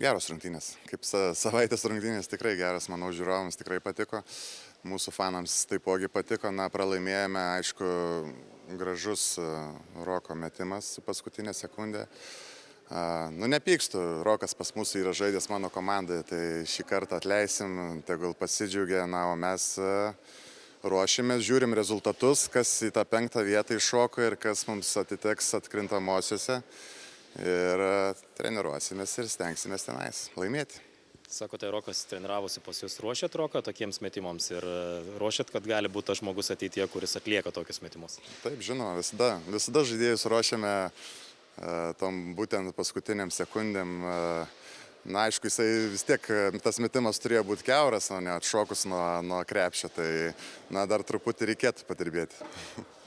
Geros rungtynės. Kaip savaitės rungtynės tikrai geras, manau, žiūrovams tikrai patiko. Mūsų fanams taipogi patiko. Na, pralaimėjome, aišku, gražus Roko metimas paskutinę sekundę. Nepykstu, Rokas pas mus yra žaidęs mano komandai, tai šį kartą atleisim, tegul pasidžiaugia, na, o mes ruošimės, žiūrim rezultatus, kas į tą 5. vietą iššoko ir kas mums atiteks atkrintamosiose. Ir treniruosimės ir stengsimės tenais laimėti. Sakote, Rokas treniravosi pas jūs, ruošiat Roką tokiems metimams ir ruošiat, kad gali būti tas žmogus ateityje, kuris atlieka tokius metimus? Taip, žinoma, visada žaidėjus ruošiame tom būtent paskutiniam sekundėm. Na, aišku, jisai vis tiek, tas metimas turėjo būti kiauras, o ne atšokus nuo krepšio, tai dar truputį reikėtų padirbėti.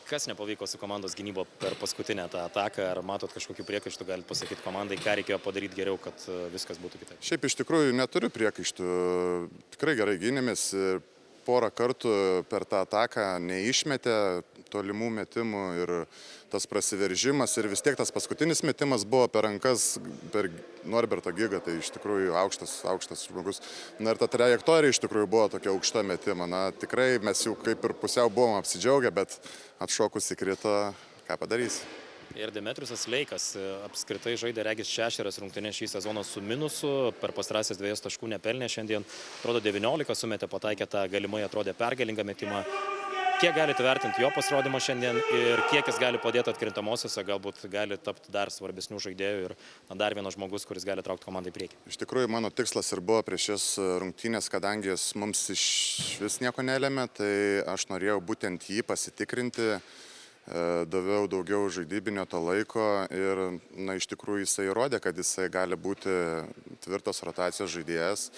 Kas nepavyko su komandos gynybo per paskutinę tą ataką? Ar matot kažkokių priekaištų, galite pasakyti komandai, ką reikėjo padaryti geriau, kad viskas būtų kitaip? Šiaip iš tikrųjų neturiu priekaištų. Tikrai gerai gynėmės. Porą kartų per tą ataką neišmetė tolimų metimų ir tas prasiveržimas ir vis tiek tas paskutinis metimas buvo per rankas, per Norberto Gigą, tai iš tikrųjų aukštas žmogus. Na ir ta trajektorija iš tikrųjų buvo tokia aukšta metima. Na tikrai mes jau kaip ir pusiau buvom apsidžiaugę, bet atšokus įkrito, ką padarys. Ir Demetriusas Leikas apskritai žaidė regis 6 rungtynes šį sezoną su minusu, per pastarąsias 2 taškų nepelnė šiandien, atrodo 19 sumetė, pataikė tą galimai atrodė pergalingą metimą. Kiek galite vertinti jo pasirodymą šiandien ir kiek jis gali padėti atkrintamosiose, galbūt gali tapti dar svarbesnių žaidėjų ir dar vienas žmogus, kuris gali traukti komandą į priekį? Iš tikrųjų, mano tikslas ir buvo prieš šias rungtynės, kadangi jis mums iš vis nieko nelėmė, tai aš norėjau būtent jį pasitikrinti. Daviau daugiau žaidybinio to laiko ir iš tikrųjų jisai įrodė, kad jisai gali būti tvirtos rotacijos žaidėjas,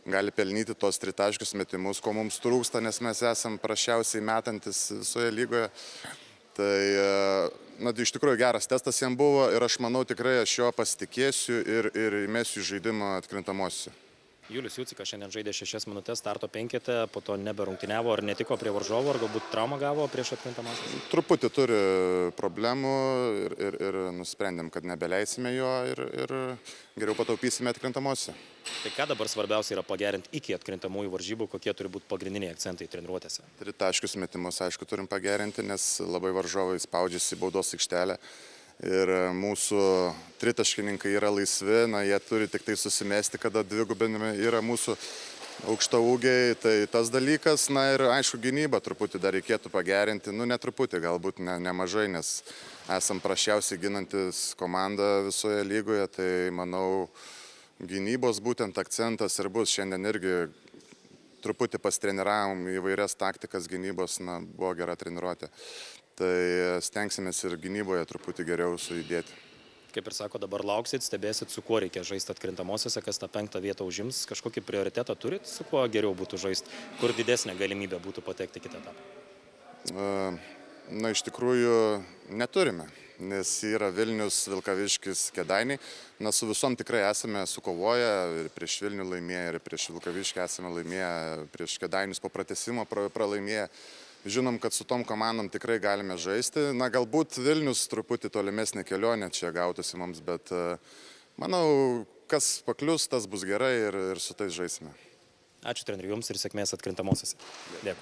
gali pelnyti tos tritaškius metimus, ko mums trūksta, nes mes esam prasčiausiai metantis visoje lygoje. Tai iš tikrųjų geras testas jam buvo ir aš manau tikrai aš jo pasitikėsiu ir įmesiu žaidimą atkrintamosiose. Julius Jucikas šiandien žaidė 6 minutės, starto 5, po to neberungtyniavo, ar netiko prie varžovų, ar galbūt traumą gavo prieš atkrintamąsias? Truputį turi problemų ir nusprendėm, kad nebeleisime jo ir geriau pataupysime atkrintamosiose. Tai ką dabar svarbiausia yra pagerinti iki atkrintamųjų varžybų, kokie turi būti pagrindiniai akcentai treniruotėse? Tritaškius metimus, aišku, turim pagerinti, nes labai varžovai spaudžiasi baudos aikštelę. Ir mūsų tritaškininkai yra laisvi, jie turi tik tai susimesti, kada dvigubinami yra mūsų aukštaūgiai, tai tas dalykas, ir aišku, gynybą truputį dar reikėtų pagerinti, ne truputį, galbūt nemažai, nes esam prasčiausiai ginantis komanda visoje lygoje, tai manau, gynybos būtent akcentas ir bus. Šiandien irgi truputį pastreniravom įvairias taktikas gynybos, buvo gera treniruotė. Tai stengsimės ir gynyboje truputį geriau sujudėti. Kaip ir sako, dabar lauksit, stebėsit, su kuo reikia žaisti atkrintamosiose, kas tą 5. vietą užims, kažkokį prioritetą turit, su kuo geriau būtų žaisti, kur didesnė galimybė būtų patekti kitą etapą? Iš tikrųjų neturime, nes yra Vilnius, Vilkaviškis, Kėdainiai. Su visom tikrai esame sukovoję ir prieš Vilnių laimėję, ir prieš Vilkaviškį esame laimėję, prieš Kėdainius po pratęsimo pralaimėję. Žinom, kad su tom komandom tikrai galime žaisti. Galbūt Vilnius truputį tolimesnė kelionė čia gautųsi mums, bet manau, kas paklius, tas bus gerai ir su tais žaisime. Ačiū treneriui jums ir sėkmės atkrintamosiose. Dėkui.